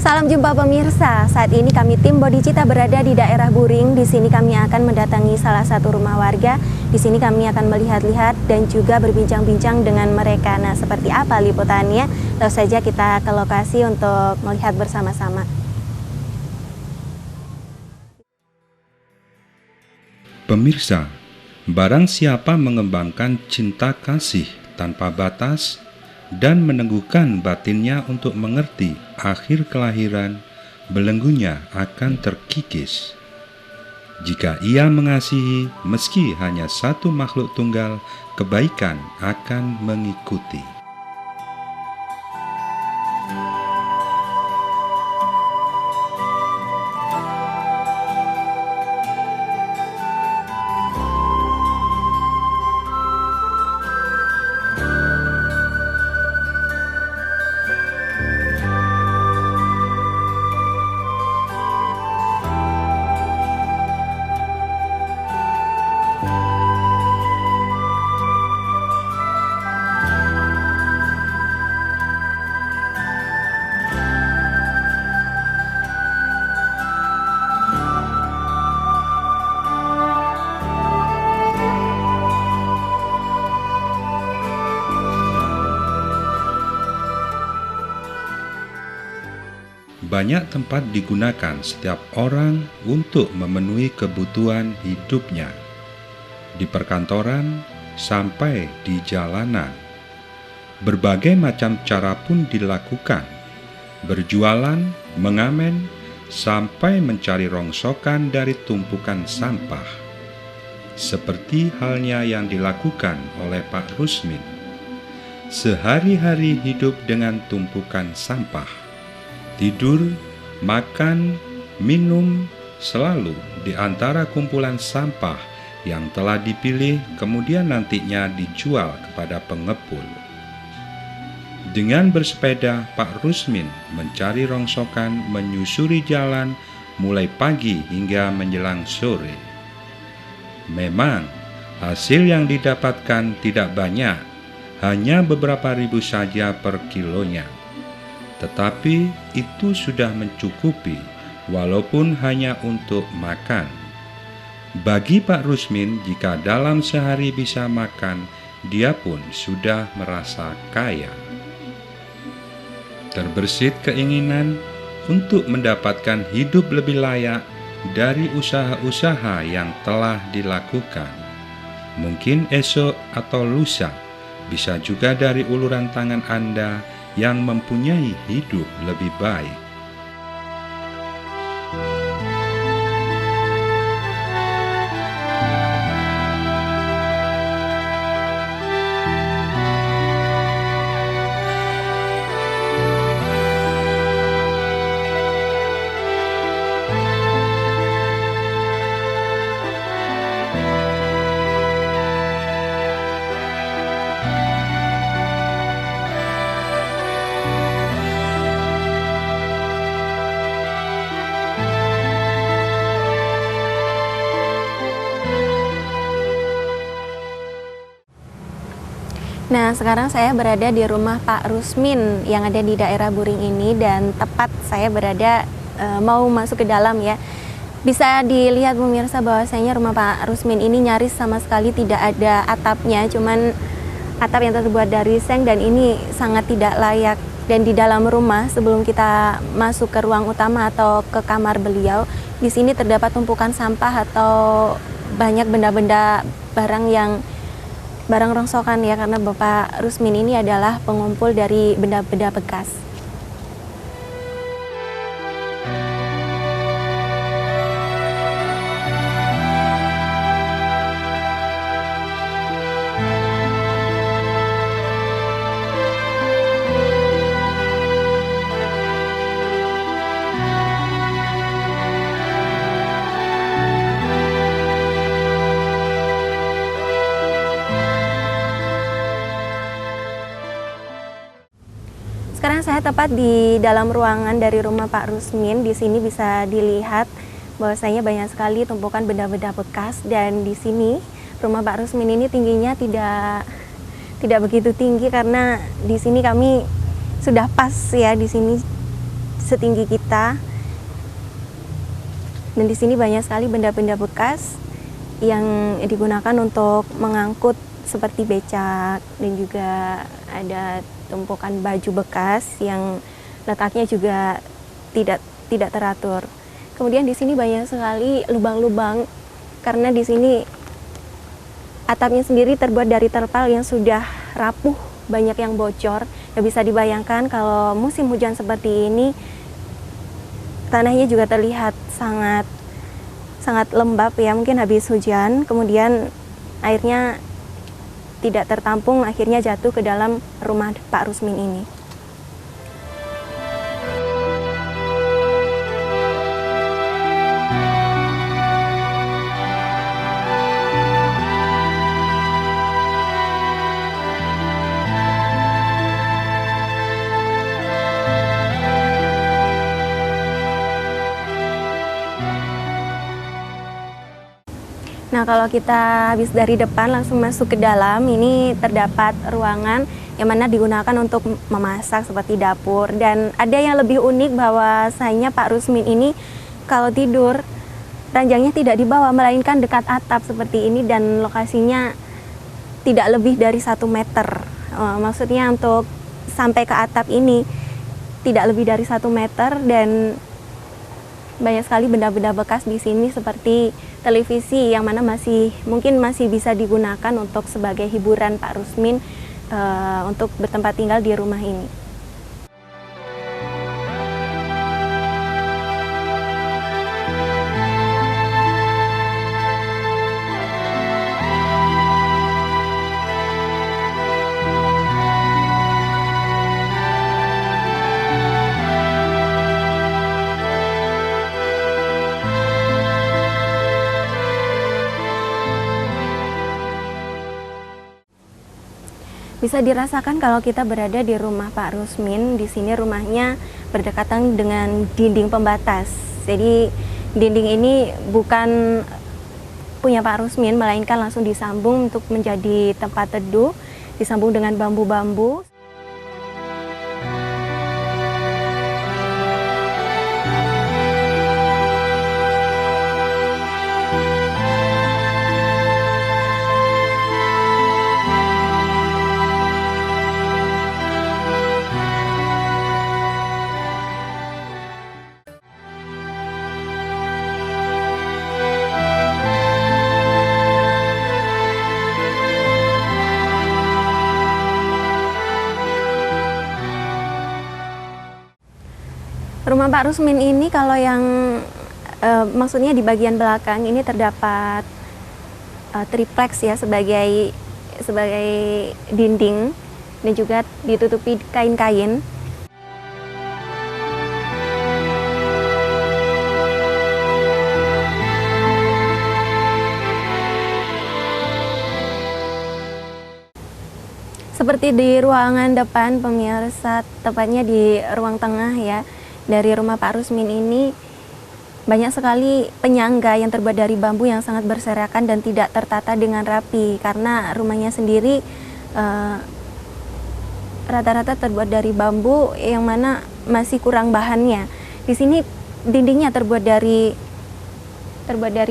Salam jumpa pemirsa. Saat ini kami tim Bodhicitta berada di daerah Buring. Di sini kami akan mendatangi salah satu rumah warga. Di sini kami akan melihat-lihat dan juga berbincang-bincang dengan mereka. Nah, seperti apa liputannya? Langsung saja kita ke lokasi untuk melihat bersama-sama. Pemirsa, barang siapa mengembangkan cinta kasih tanpa batas dan meneguhkan batinnya untuk mengerti akhir kelahiran, belenggunya akan terkikis. Jika ia mengasihi meski hanya satu makhluk tunggal, kebaikan akan mengikuti. Banyak tempat digunakan setiap orang untuk memenuhi kebutuhan hidupnya, di perkantoran sampai di jalanan. Berbagai macam cara pun dilakukan, berjualan, mengamen, sampai mencari rongsokan dari tumpukan sampah. Seperti halnya yang dilakukan oleh Pak Rusmin. Sehari-hari hidup dengan tumpukan sampah. Tidur, makan, minum selalu di antara kumpulan sampah yang telah dipilih kemudian nantinya dijual kepada pengepul. Dengan bersepeda, Pak Rusmin mencari rongsokan menyusuri jalan mulai pagi hingga menjelang sore. Memang hasil yang didapatkan tidak banyak, hanya beberapa ribu saja per kilonya. Tetapi itu sudah mencukupi, walaupun hanya untuk makan. Bagi Pak Rusmin, jika dalam sehari bisa makan, dia pun sudah merasa kaya. Terbersit keinginan untuk mendapatkan hidup lebih layak dari usaha-usaha yang telah dilakukan. Mungkin esok atau lusa, bisa juga dari uluran tangan Anda yang mempunyai hidup lebih baik. Nah, sekarang saya berada di rumah Pak Rusmin yang ada di daerah Buring ini, dan tepat saya berada mau masuk ke dalam ya. Bisa dilihat pemirsa bahwasanya rumah Pak Rusmin ini nyaris sama sekali tidak ada atapnya, cuman atap yang terbuat dari seng, dan ini sangat tidak layak. Dan di dalam rumah, sebelum kita masuk ke ruang utama atau ke kamar beliau, di sini terdapat tumpukan sampah atau banyak benda-benda barang rongsokan ya, karena Bapak Rusmin ini adalah pengumpul dari benda-benda bekas. Sekarang saya tepat di dalam ruangan dari rumah Pak Rusmin. Di sini bisa dilihat bahwasanya banyak sekali tumpukan benda-benda bekas, dan di sini rumah Pak Rusmin ini tingginya tidak begitu tinggi karena di sini kami sudah pas ya, di sini setinggi kita. Dan di sini banyak sekali benda-benda bekas yang digunakan untuk mengangkut seperti becak, dan juga ada tumpukan baju bekas yang letaknya juga tidak teratur. Kemudian di sini banyak sekali lubang-lubang karena di sini atapnya sendiri terbuat dari terpal yang sudah rapuh, banyak yang bocor. Ya, bisa dibayangkan kalau musim hujan seperti ini tanahnya juga terlihat sangat lembab ya, mungkin habis hujan, kemudian airnya tidak tertampung, akhirnya jatuh ke dalam rumah Pak Rusmin ini. Nah, kalau kita habis dari depan langsung masuk ke dalam, ini terdapat ruangan yang mana digunakan untuk memasak seperti dapur. Dan ada yang lebih unik bahwasanya Pak Rusmin ini kalau tidur ranjangnya tidak di bawah, melainkan dekat atap seperti ini, dan lokasinya tidak lebih dari 1 meter. Maksudnya untuk sampai ke atap ini tidak lebih dari 1 meter, dan banyak sekali benda-benda bekas di sini seperti televisi yang mana mungkin masih bisa digunakan untuk sebagai hiburan Pak Rusmin untuk bertempat tinggal di rumah ini. Bisa dirasakan kalau kita berada di rumah Pak Rusmin. Di sini rumahnya berdekatan dengan dinding pembatas. Jadi dinding ini bukan punya Pak Rusmin, melainkan langsung disambung untuk menjadi tempat teduh, disambung dengan bambu-bambu. Rumah Pak Rusmin ini kalau yang maksudnya di bagian belakang ini terdapat triplex ya, sebagai dinding, dan juga ditutupi kain-kain. Seperti di ruangan depan pemirsa, tepatnya di ruang tengah ya, dari rumah Pak Rusmin ini banyak sekali penyangga yang terbuat dari bambu yang sangat berserakan dan tidak tertata dengan rapi, karena rumahnya sendiri rata-rata terbuat dari bambu yang mana masih kurang bahannya. Di sini dindingnya terbuat dari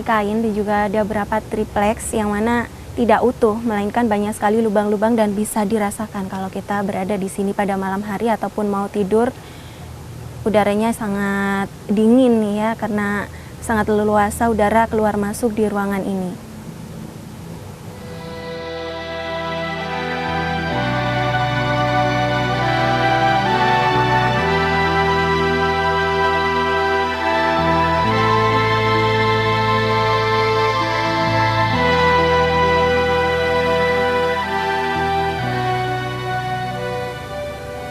kain, dan juga ada beberapa triplex yang mana tidak utuh, melainkan banyak sekali lubang-lubang, dan bisa dirasakan kalau kita berada di sini pada malam hari ataupun mau tidur. Udaranya sangat dingin ya, karena sangat leluasa udara keluar masuk di ruangan ini.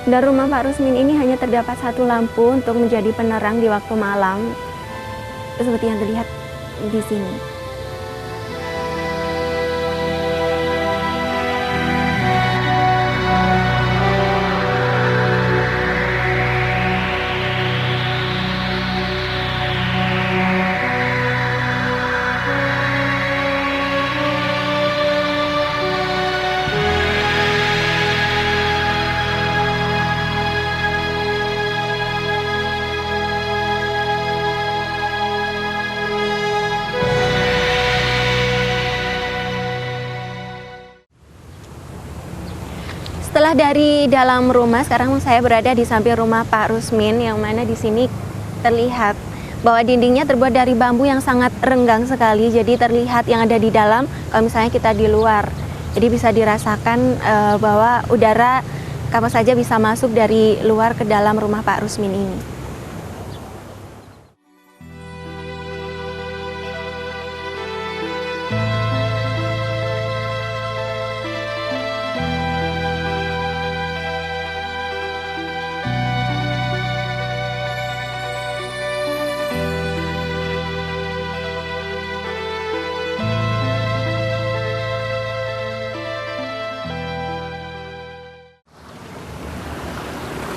Dan rumah Pak Rusmin ini hanya terdapat 1 lampu untuk menjadi penerang di waktu malam, seperti yang terlihat di sini. setelah dari dalam rumah, sekarang saya berada di samping rumah Pak Rusmin, yang mana di sini terlihat bahwa dindingnya terbuat dari bambu yang sangat renggang sekali, jadi terlihat yang ada di dalam kalau misalnya kita di luar. Jadi bisa dirasakan bahwa udara kapan saja bisa masuk dari luar ke dalam rumah Pak Rusmin ini.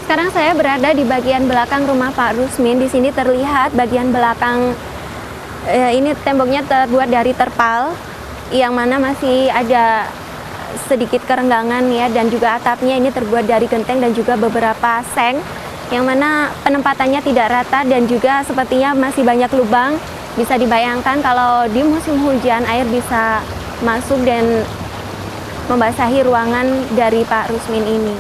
Sekarang saya berada di bagian belakang rumah Pak Rusmin. Di sini terlihat bagian belakang ini temboknya terbuat dari terpal, yang mana masih ada sedikit kerenggangan ya, dan juga atapnya ini terbuat dari genteng dan juga beberapa seng, yang mana penempatannya tidak rata dan juga sepertinya masih banyak lubang. Bisa dibayangkan kalau di musim hujan air bisa masuk dan membasahi ruangan dari Pak Rusmin ini.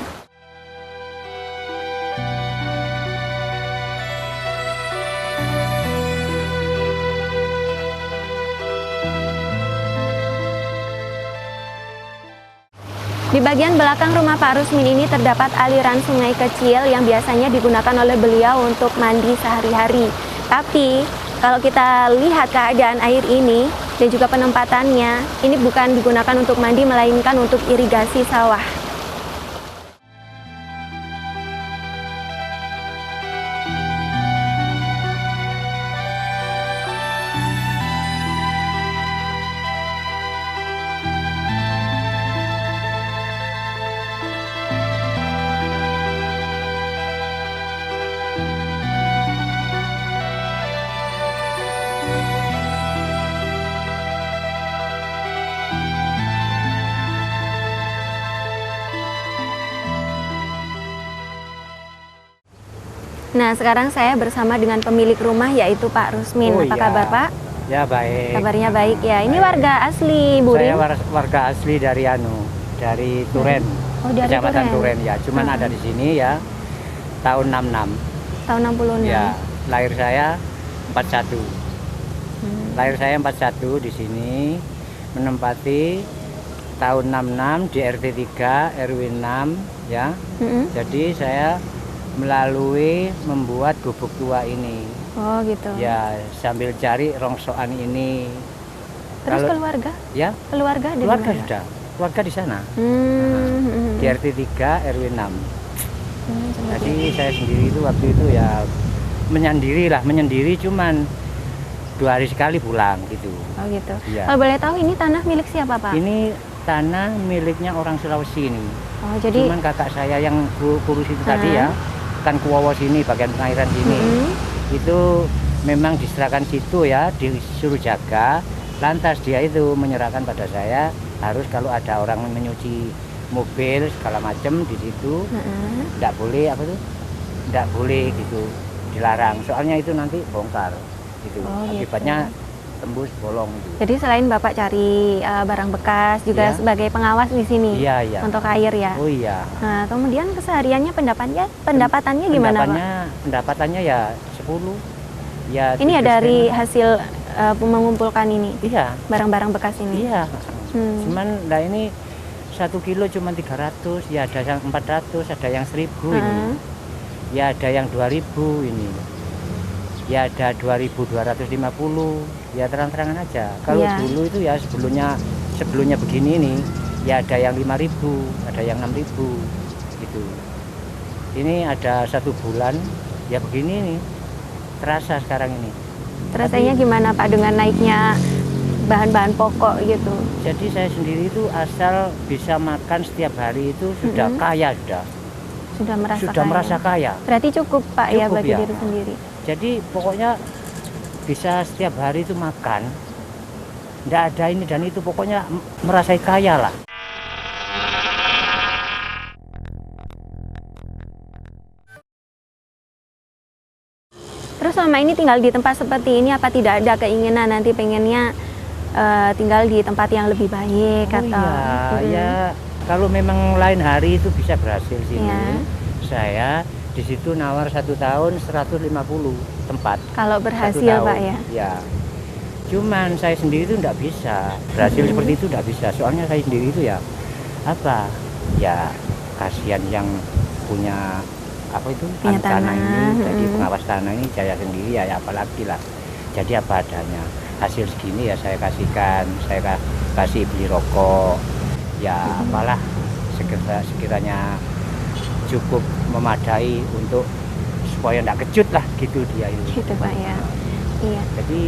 Di bagian belakang rumah Pak Rusmin ini terdapat aliran sungai kecil yang biasanya digunakan oleh beliau untuk mandi sehari-hari. Tapi kalau kita lihat keadaan air ini dan juga penempatannya, ini bukan digunakan untuk mandi melainkan untuk irigasi sawah. Nah, sekarang saya bersama dengan pemilik rumah yaitu Pak Rusmin. Apa kabar, Pak? Ya, baik. Kabarnya baik ya. Ini Baik. warga asli Buring? Saya warga asli dari Turen. Oh, dari Kecamatan Turen. Turen ya. Cuman ada di sini ya tahun 66. Tahun 66. Ya, lahir saya 41. Lahir saya 41 di sini, menempati tahun 66 di RT 3 RW 6 ya. Jadi saya melalui membuat gubuk tua ini. Oh gitu. Ya, sambil cari rongsokan ini. Terus Kalau- keluarga? Ya, Keluarga ada keluarga di mana? sudah. Keluarga di sana. Di Hmm. RT 3 RW 6. Seperti Jadi saya sendiri itu waktu itu ya menyendiri cuman 2 hari sekali pulang gitu. Oh gitu. Iya. Kalau boleh tahu ini tanah milik siapa, Pak? Ini tanah miliknya orang Sulawesi ini. Oh jadi. Cuman kakak saya yang kurus itu tadi ya, kan Kuwawa sini, bagian pengairan sini. Itu memang diserahkan situ ya, disuruh jaga. Lantas dia itu menyerahkan pada saya, harus kalau ada orang menyuci mobil segala macam di situ, tidak boleh tidak boleh gitu, dilarang. Soalnya itu nanti bongkar gitu. Oh, gitu. Akibatnya tembus bolong itu. Jadi selain Bapak cari barang bekas juga Iya. sebagai pengawas di sini Iya, iya. untuk air ya. Oh iya. Nah, kemudian kesehariannya pendapatannya gimana, Pak? Pendapatannya ya 10. Ya. Ini ya 7,5. dari hasil mengumpulkan ini, Iya. barang-barang bekas ini. Iya. Hmm. Cuman ini 1 kilo cuma 300, ya ada yang 400, ada yang 1000 ini. Ya ada yang 2000 ini. Ya ada 2250. Ya terang-terangan aja. Kalau Iya. dulu itu ya sebelumnya begini ini, ya ada yang 5000, ada yang 6000 gitu. Ini ada 1 bulan ya begini nih. Terasa sekarang ini. Rasanya gimana, Pak, dengan naiknya bahan-bahan pokok gitu? Jadi saya sendiri itu asal bisa makan setiap hari itu sudah kaya Sudah merasa sudah kaya. merasa kaya. Berarti cukup, Pak, ya Cukup, bagi ya. diri sendiri. Jadi pokoknya bisa setiap hari itu makan, tidak ada ini dan itu, pokoknya merasa kaya lah. Terus selama ini tinggal di tempat seperti ini, apa tidak ada keinginan nanti pengennya tinggal di tempat yang lebih baik Oh atau? iya, ya Kalau memang lain hari itu bisa berhasil sini, Ya. saya di situ nawar 1 tahun 150 tempat. Kalau 1 berhasil tahun. Pak ya. Ya. Cuman saya sendiri itu enggak bisa berhasil seperti itu, enggak bisa. Soalnya saya sendiri itu ya apa? Ya kasihan yang punya apa itu Punya tanah ini, tanah, jadi pengawas tanah ini saya sendiri ya, apalagi lah. Jadi apa adanya. Hasil segini ya saya kasihkan, saya kasih beli rokok. Ya apalah sekiranya cukup memadai untuk supaya enggak kecut lah gitu dia itu. Gitu Pak ya. Iya. Jadi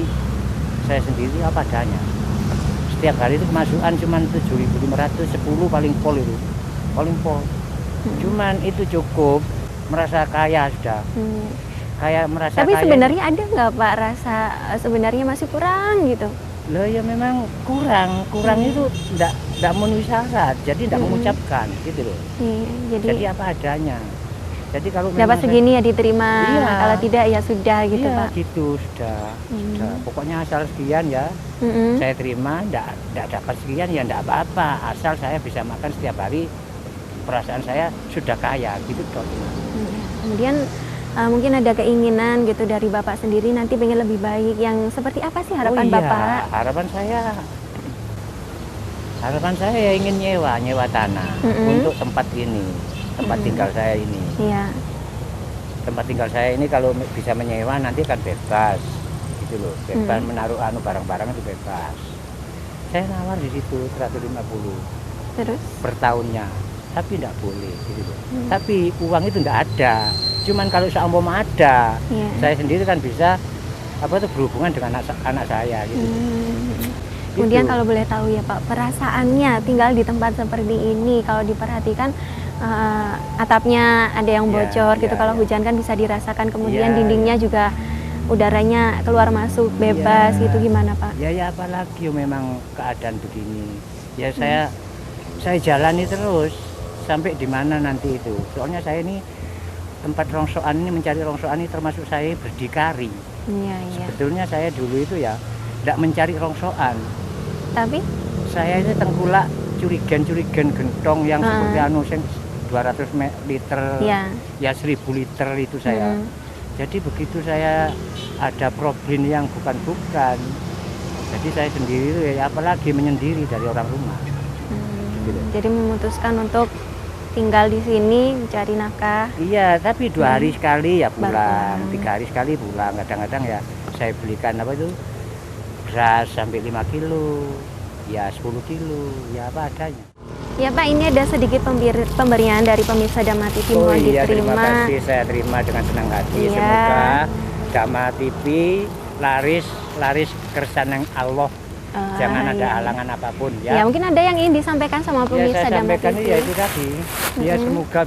saya sendiri apa adanya. Setiap hari itu kemasukan cuma 7.500, 10 paling pol itu. Paling pol. Cuman itu cukup merasa kaya sudah. Kayak merasa Tapi kaya. sebenarnya ada nggak Pak rasa sebenarnya masih kurang gitu? Loh ya memang kurang itu enggak memenuhi syarat. Jadi enggak mengucapkan gitu loh. Iya, Jadi apa adanya. Jadi kalau memang dapat segini ya diterima, Iya. kalau tidak ya sudah gitu iya, Pak. gitu sudah. Pokoknya asal sekian ya Mm-mm. saya terima, enggak dapat sekian ya enggak apa-apa. Asal saya bisa makan setiap hari, perasaan saya sudah kaya gitu toh. Kemudian mungkin ada keinginan gitu dari Bapak sendiri nanti pengen lebih baik. Yang seperti apa sih harapan Oh iya, Bapak? Harapan saya ya ingin nyewa tanah untuk tempat ini, tempat tinggal saya ini. Iya. Tempat tinggal saya ini kalau bisa menyewa nanti kan bebas, gitu loh, bebas menaruh barang-barang itu bebas. Saya nawar di situ 150 Terus? per tahunnya, tapi tidak boleh, gitu loh. Tapi uang itu tidak ada. Cuman kalau seumpama ada, Iya. saya sendiri kan bisa apa tuh berhubungan dengan anak saya, gitu. Kemudian Gitu. kalau boleh tahu ya Pak, perasaannya tinggal di tempat seperti ini kalau diperhatikan atapnya ada yang Ya, bocor gitu, ya, kalau ya. hujan kan bisa dirasakan, kemudian Ya, dindingnya juga udaranya keluar masuk bebas Ya. gitu, gimana Pak? Ya apalagi memang keadaan begini. Ya saya jalani terus sampai di mana nanti itu. Soalnya saya ini tempat rongsokan ini, mencari rongsokan ini termasuk saya berdikari. Iya, iya. Sebetulnya saya dulu itu ya tidak mencari rongsokan. Tapi Saya ini tengkulak curigan gentong yang seperti anu sing 200 liter, ya. ya 1000 liter itu saya. Jadi begitu saya ada problem yang bukan-bukan, jadi saya sendiri itu ya apalagi menyendiri dari orang rumah. Gitu. Jadi memutuskan untuk tinggal di sini mencari nafkah. Iya, tapi 2 hari sekali ya Baru pulang, pulang. 3 hari sekali pulang. Kadang-kadang ya saya belikan apa itu beras sampai 5 kilo, ya 10 kilo, ya apa adanya. Ya Pak, ini ada sedikit pemberian dari pemirsa Dhamma TV, mohon iya, terima diterima. kasih, saya terima dengan senang hati. Iya. Semoga Dhamma TV laris kersanang Allah. Jangan ada Iya. halangan apapun Ya ya. mungkin ada yang ingin disampaikan sama Ya pemirsa saya Dhamma sampaikan TV. ya itu tadi. Ya semoga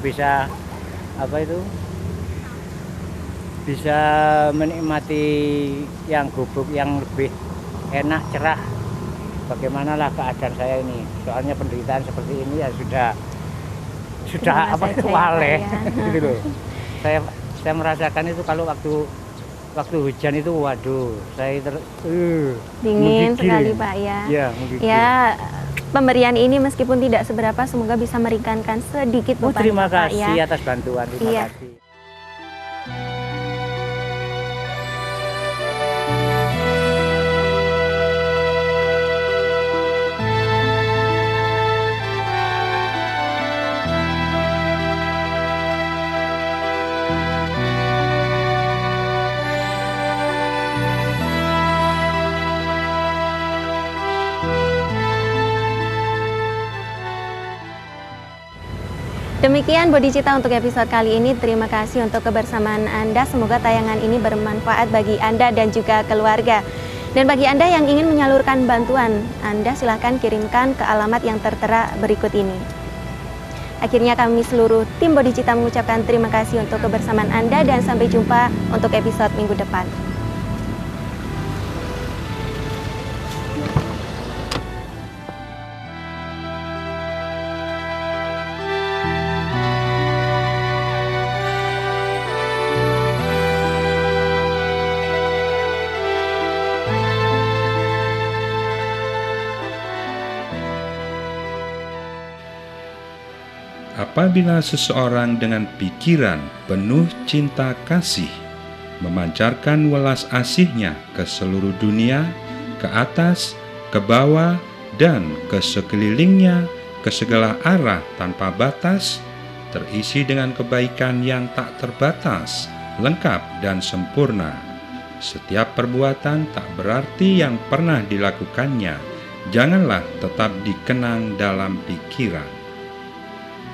bisa menikmati yang gubuk yang lebih enak, cerah. Bagaimanalah keadaan saya ini. Soalnya penderitaan seperti ini ya sudah Terima apa saja, waleh Pak, ya. gitu loh. Saya merasakan itu kalau waktu hujan itu waduh, saya Dingin menggigil. sekali Pak ya. Ya, menggigil. Ya, pemberian ini meskipun tidak seberapa, semoga bisa meringankan sedikit Oh, beban terima Bapak kasih ya. atas bantuan, terima Iya. kasih. Demikian Bodhicitta untuk episode kali ini. Terima kasih untuk kebersamaan Anda. Semoga tayangan ini bermanfaat bagi Anda dan juga keluarga. Dan bagi Anda yang ingin menyalurkan bantuan, Anda silahkan kirimkan ke alamat yang tertera berikut ini. Akhirnya kami seluruh tim Bodhicitta mengucapkan terima kasih untuk kebersamaan Anda dan sampai jumpa untuk episode minggu depan. Apabila seseorang dengan pikiran penuh cinta kasih memancarkan welas asihnya ke seluruh dunia, ke atas, ke bawah, dan ke sekelilingnya, ke segala arah tanpa batas, terisi dengan kebaikan yang tak terbatas, lengkap dan sempurna. Setiap perbuatan tak berarti yang pernah dilakukannya, janganlah tetap dikenang dalam pikiran.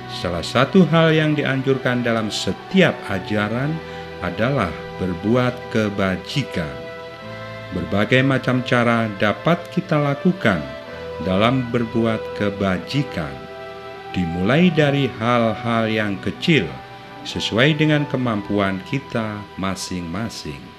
Salah satu hal yang dianjurkan dalam setiap ajaran adalah berbuat kebajikan. Berbagai macam cara dapat kita lakukan dalam berbuat kebajikan, dimulai dari hal-hal yang kecil sesuai dengan kemampuan kita masing-masing.